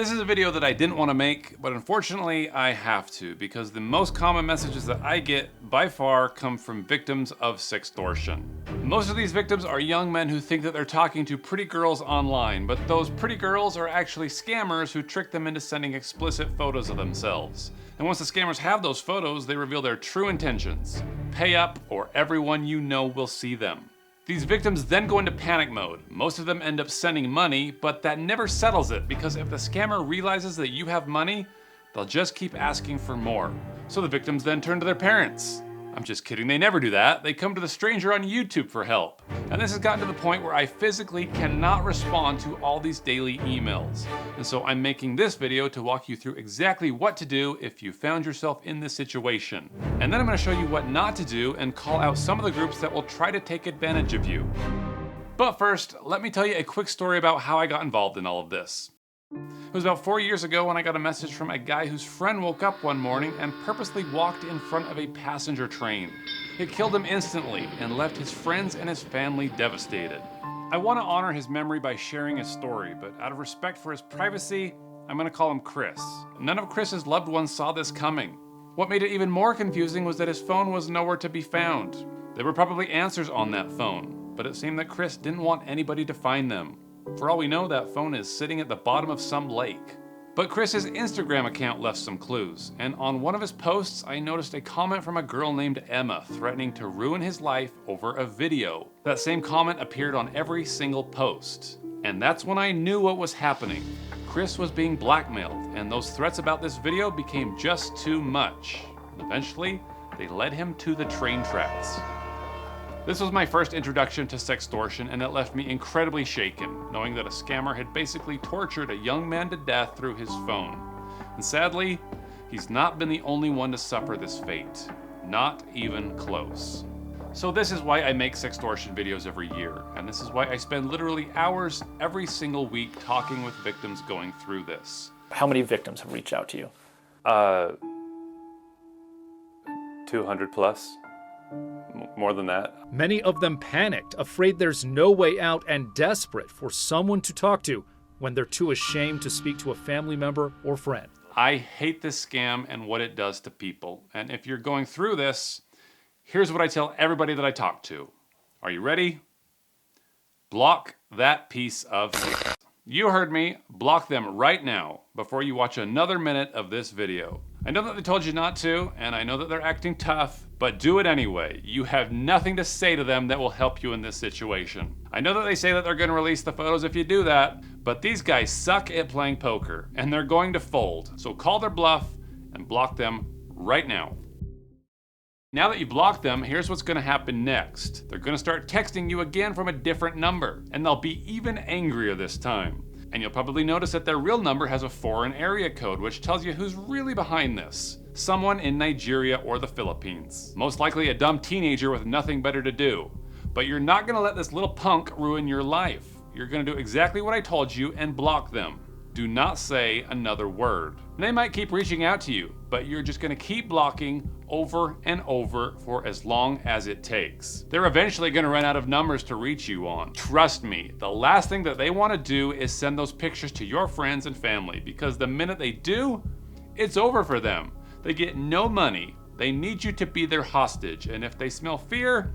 This is a video that I didn't want to make, but unfortunately I have to, because the most common messages that I get by far come from victims of sextortion. Most of these victims are young men who think that they're talking to pretty girls online, but those pretty girls are actually scammers who trick them into sending explicit photos of themselves. And once the scammers have those photos, they reveal their true intentions. Pay up or everyone you know will see them. These victims then go into panic mode. Most of them end up sending money, but that never settles it, because if the scammer realizes that you have money, they'll just keep asking for more. So the victims then turn to their parents. I'm just kidding, they never do that. They come to the stranger on YouTube for help. And this has gotten to the point where I physically cannot respond to all these daily emails. And so I'm making this video to walk you through exactly what to do if you found yourself in this situation. And then I'm going to show you what not to do and call out some of the groups that will try to take advantage of you. But first, let me tell you a quick story about how I got involved in all of this. It was about 4 years ago when I got a message from a guy whose friend woke up one morning and purposely walked in front of a passenger train. It killed him instantly and left his friends and his family devastated. I want to honor his memory by sharing his story, but out of respect for his privacy, I'm going to call him Chris. None of Chris's loved ones saw this coming. What made it even more confusing was that his phone was nowhere to be found. There were probably answers on that phone, but it seemed that Chris didn't want anybody to find them. For all we know, that phone is sitting at the bottom of some lake. But Chris's Instagram account left some clues, and on one of his posts, I noticed a comment from a girl named Emma threatening to ruin his life over a video. That same comment appeared on every single post. And that's when I knew what was happening. Chris was being blackmailed, and those threats about this video became just too much. And eventually, they led him to the train tracks. This was my first introduction to sextortion, and it left me incredibly shaken, knowing that a scammer had basically tortured a young man to death through his phone. And sadly, he's not been the only one to suffer this fate. Not even close. So this is why I make sextortion videos every year, and this is why I spend literally hours every single week talking with victims going through this. How many victims have reached out to you? 200 plus. More than that. Many of them panicked, afraid there's no way out and desperate for someone to talk to when they're too ashamed to speak to a family member or friend. I hate this scam and what it does to people. And if you're going through this, here's what I tell everybody that I talk to. Are you ready? Block that piece of shit. You heard me. Block them right now before you watch another minute of this video. I know that they told you not to, and I know that they're acting tough, but do it anyway. You have nothing to say to them that will help you in this situation. I know that they say that they're going to release the photos if you do that, but these guys suck at playing poker, and they're going to fold. So call their bluff and block them right now. Now that you blocked them, here's what's going to happen next. They're going to start texting you again from a different number, and they'll be even angrier this time. And you'll probably notice that their real number has a foreign area code, which tells you who's really behind this. Someone in Nigeria or the Philippines. Most likely a dumb teenager with nothing better to do. But you're not going to let this little punk ruin your life. You're going to do exactly what I told you and block them. Do not say another word. They might keep reaching out to you, but you're just going to keep blocking over and over for as long as it takes. They're eventually going to run out of numbers to reach you on. Trust me, the last thing that they want to do is send those pictures to your friends and family, because the minute they do, it's over for them. They get no money. They need you to be their hostage, and if they smell fear,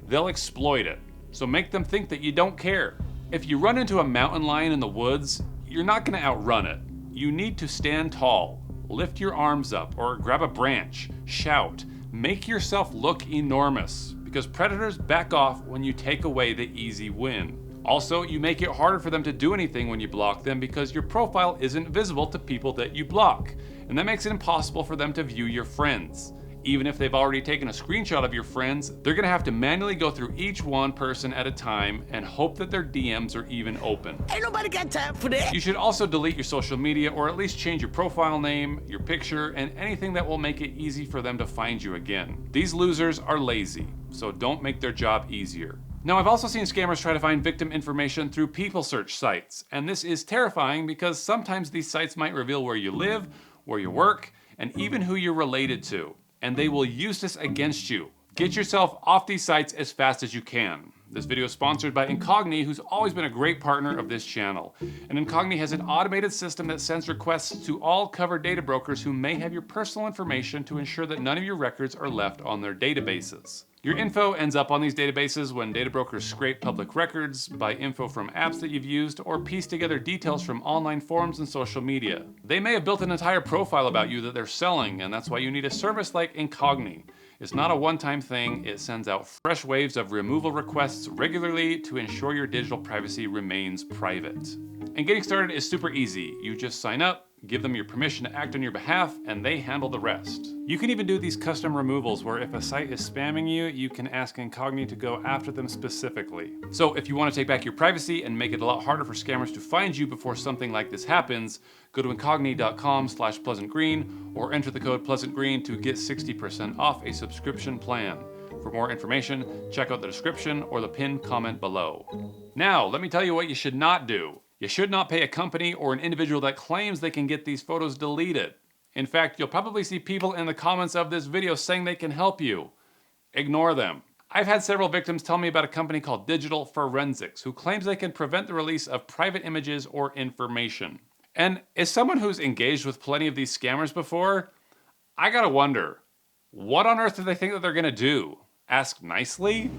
they'll exploit it. So make them think that you don't care. If you run into a mountain lion in the woods, you're not going to outrun it. You need to stand tall, lift your arms up, or grab a branch, shout, make yourself look enormous, because predators back off when you take away the easy win. Also, you make it harder for them to do anything when you block them because your profile isn't visible to people that you block, and that makes it impossible for them to view your friends. Even if they've already taken a screenshot of your friends, they're gonna have to manually go through each one person at a time and hope that their DMs are even open. Ain't nobody got time for that. You should also delete your social media, or at least change your profile name, your picture, and anything that will make it easy for them to find you again. These losers are lazy, so don't make their job easier. Now, I've also seen scammers try to find victim information through people search sites, and this is terrifying because sometimes these sites might reveal where you live, where you work, and even who you're related to. And they will use this against you. Get yourself off these sites as fast as you can. This video is sponsored by Incogni, who's always been a great partner of this channel. And Incogni has an automated system that sends requests to all covered data brokers who may have your personal information to ensure that none of your records are left on their databases. Your info ends up on these databases when data brokers scrape public records, buy info from apps that you've used, or piece together details from online forums and social media. They may have built an entire profile about you that they're selling, and that's why you need a service like Incogni. It's not a one-time thing, it sends out fresh waves of removal requests regularly to ensure your digital privacy remains private. And getting started is super easy. You just sign up, give them your permission to act on your behalf, and they handle the rest. You can even do these custom removals where if a site is spamming you, you can ask Incogni to go after them specifically. So if you want to take back your privacy and make it a lot harder for scammers to find you before something like this happens, go to incogni.com/pleasantgreen or enter the code pleasantgreen to get 60% off a subscription plan. For more information, check out the description or the pinned comment below. Now, let me tell you what you should not do. You should not pay a company or an individual that claims they can get these photos deleted. In fact, you'll probably see people in the comments of this video saying they can help you. Ignore them. I've had several victims tell me about a company called Digital Forensics who claims they can prevent the release of private images or information. And as someone who's engaged with plenty of these scammers before, I gotta wonder, what on earth do they think that they're gonna do? Ask nicely?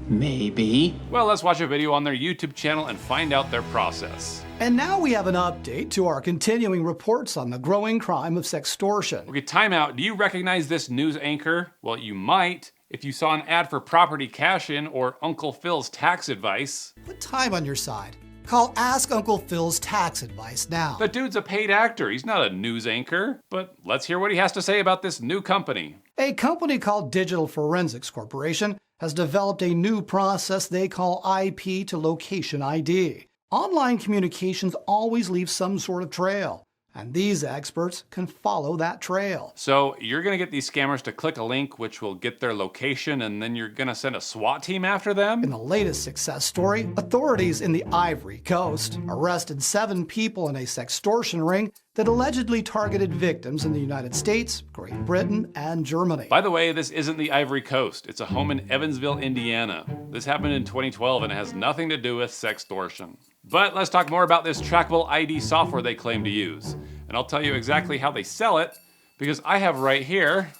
Maybe. Well, let's watch a video on their YouTube channel and find out their process. And now we have an update to our continuing reports on the growing crime of sextortion. Okay, time out. Do you recognize this news anchor? Well, you might if you saw an ad for property cash-in or Uncle Phil's tax advice. Put time on your side. Call Ask Uncle Phil's Tax Advice now. The dude's a paid actor. He's not a news anchor. But let's hear what he has to say about this new company. A company called Digital Forensics Corporation has developed a new process they call IP to Location ID. Online communications always leave some sort of trail, and these experts can follow that trail. So you're gonna get these scammers to click a link which will get their location, and then you're gonna send a SWAT team after them? In the latest success story, authorities in the Ivory Coast arrested 7 people in a sextortion ring that allegedly targeted victims in the United States, Great Britain, and Germany. By the way, this isn't the Ivory Coast. It's a home in Evansville, Indiana. This happened in 2012 and it has nothing to do with sextortion. But let's talk more about this trackable ID software they claim to use. And I'll tell you exactly how they sell it, because I have right here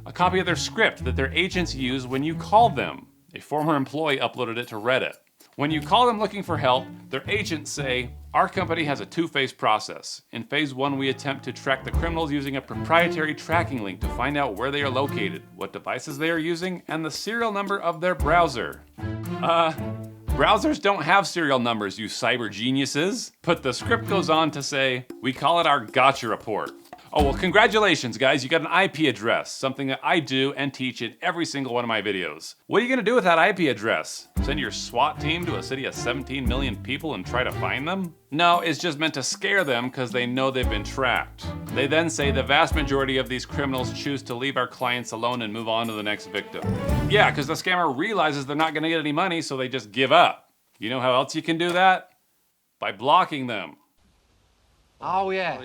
a copy of their script that their agents use when you call them. A former employee uploaded it to Reddit. When you call them looking for help, their agents say, "Our company has a two-phase process. In phase 1, we attempt to track the criminals using a proprietary tracking link to find out where they are located, what devices they are using, and the serial number of their browser." Browsers don't have serial numbers, you cyber geniuses. But the script goes on to say, "We call it our gotcha report." Oh, well, congratulations, guys. You got an IP address, something that I do and teach in every single one of my videos. What are you gonna do with that IP address? Send your SWAT team to a city of 17 million people and try to find them? No, it's just meant to scare them because they know they've been tracked. They then say the vast majority of these criminals choose to leave our clients alone and move on to the next victim. Yeah, because the scammer realizes they're not gonna get any money, so they just give up. You know how else you can do that? By blocking them. Oh yeah.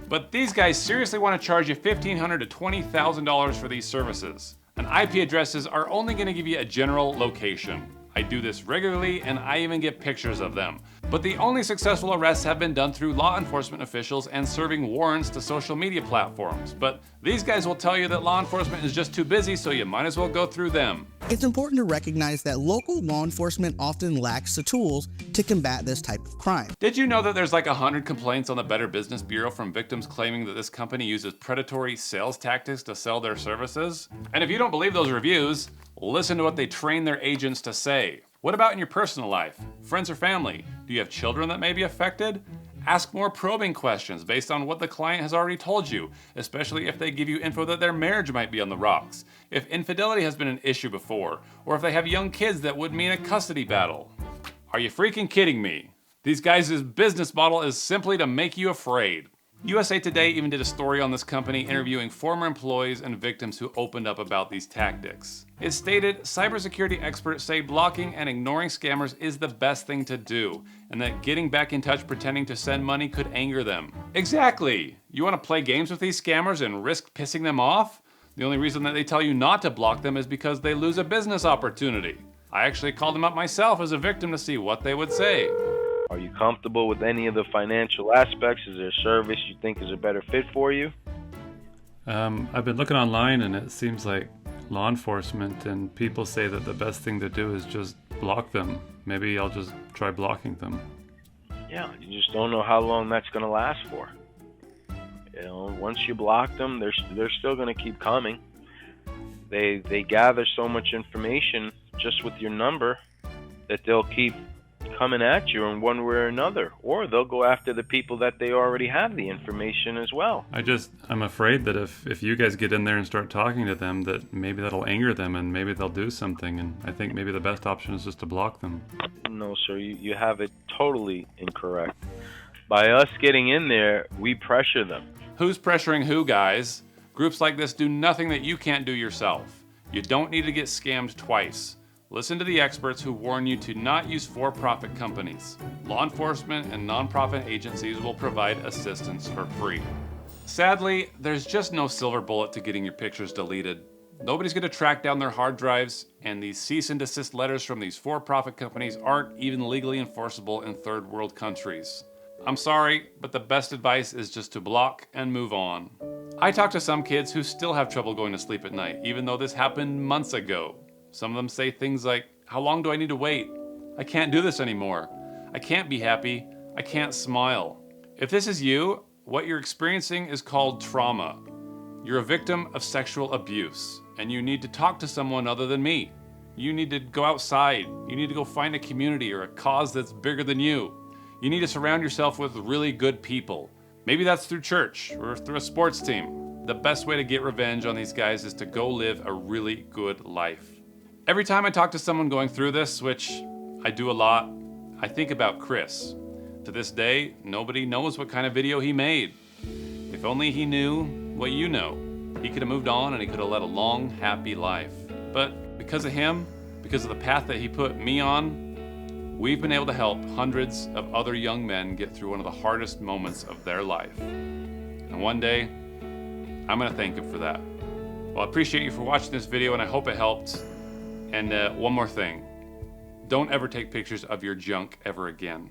But these guys seriously want to charge you $1,500 to $20,000 for these services. And IP addresses are only going to give you a general location. I do this regularly and I even get pictures of them. But the only successful arrests have been done through law enforcement officials and serving warrants to social media platforms. But these guys will tell you that law enforcement is just too busy, so you might as well go through them. It's important to recognize that local law enforcement often lacks the tools to combat this type of crime. Did you know that there's like 100 complaints on the Better Business Bureau from victims claiming that this company uses predatory sales tactics to sell their services? And if you don't believe those reviews, listen to what they train their agents to say. What about in your personal life? Friends or family? Do you have children that may be affected? Ask more probing questions based on what the client has already told you, especially if they give you info that their marriage might be on the rocks, if infidelity has been an issue before, or if they have young kids that would mean a custody battle. Are you freaking kidding me? These guys' business model is simply to make you afraid. USA Today even did a story on this company interviewing former employees and victims who opened up about these tactics. It stated, cybersecurity experts say blocking and ignoring scammers is the best thing to do, and that getting back in touch pretending to send money could anger them. Exactly! You want to play games with these scammers and risk pissing them off? The only reason that they tell you not to block them is because they lose a business opportunity. I actually called them up myself as a victim to see what they would say. Are you comfortable with any of the financial aspects? Is there a service you think is a better fit for you? I've been looking online and it seems like law enforcement and people say that the best thing to do is just block them. Maybe I'll just try blocking them. Yeah, you just don't know how long that's going to last for. You know, once you block them, they're still going to keep coming. They gather so much information just with your number that they'll keep coming at you in one way or another, or they'll go after the people that they already have the information as well. I'm afraid that if you guys get in there and start talking to them, that maybe that'll anger them and maybe they'll do something, and I think maybe the best option is just to block them. No, sir, you have it totally incorrect. By us getting in there, we pressure them. Who's pressuring who, guys? Groups like this do nothing that you can't do yourself. You don't need to get scammed twice. Listen to the experts who warn you to not use for-profit companies. Law enforcement and nonprofit agencies will provide assistance for free. Sadly, there's just no silver bullet to getting your pictures deleted. Nobody's going to track down their hard drives, and these cease and desist letters from these for-profit companies aren't even legally enforceable in third world countries. I'm sorry, but the best advice is just to block and move on. I talk to some kids who still have trouble going to sleep at night, even though this happened months ago. Some of them say things like, "How long do I need to wait? I can't do this anymore. I can't be happy. I can't smile." If this is you, what you're experiencing is called trauma. You're a victim of sexual abuse, and you need to talk to someone other than me. You need to go outside. You need to go find a community or a cause that's bigger than you. You need to surround yourself with really good people. Maybe that's through church or through a sports team. The best way to get revenge on these guys is to go live a really good life. Every time I talk to someone going through this, which I do a lot, I think about Chris. To this day, nobody knows what kind of video he made. If only he knew what you know. He could have moved on and he could have led a long, happy life. But because of him, because of the path that he put me on, we've been able to help hundreds of other young men get through one of the hardest moments of their life. And one day, I'm gonna thank him for that. Well, I appreciate you for watching this video and I hope it helped. And one more thing, don't ever take pictures of your junk ever again.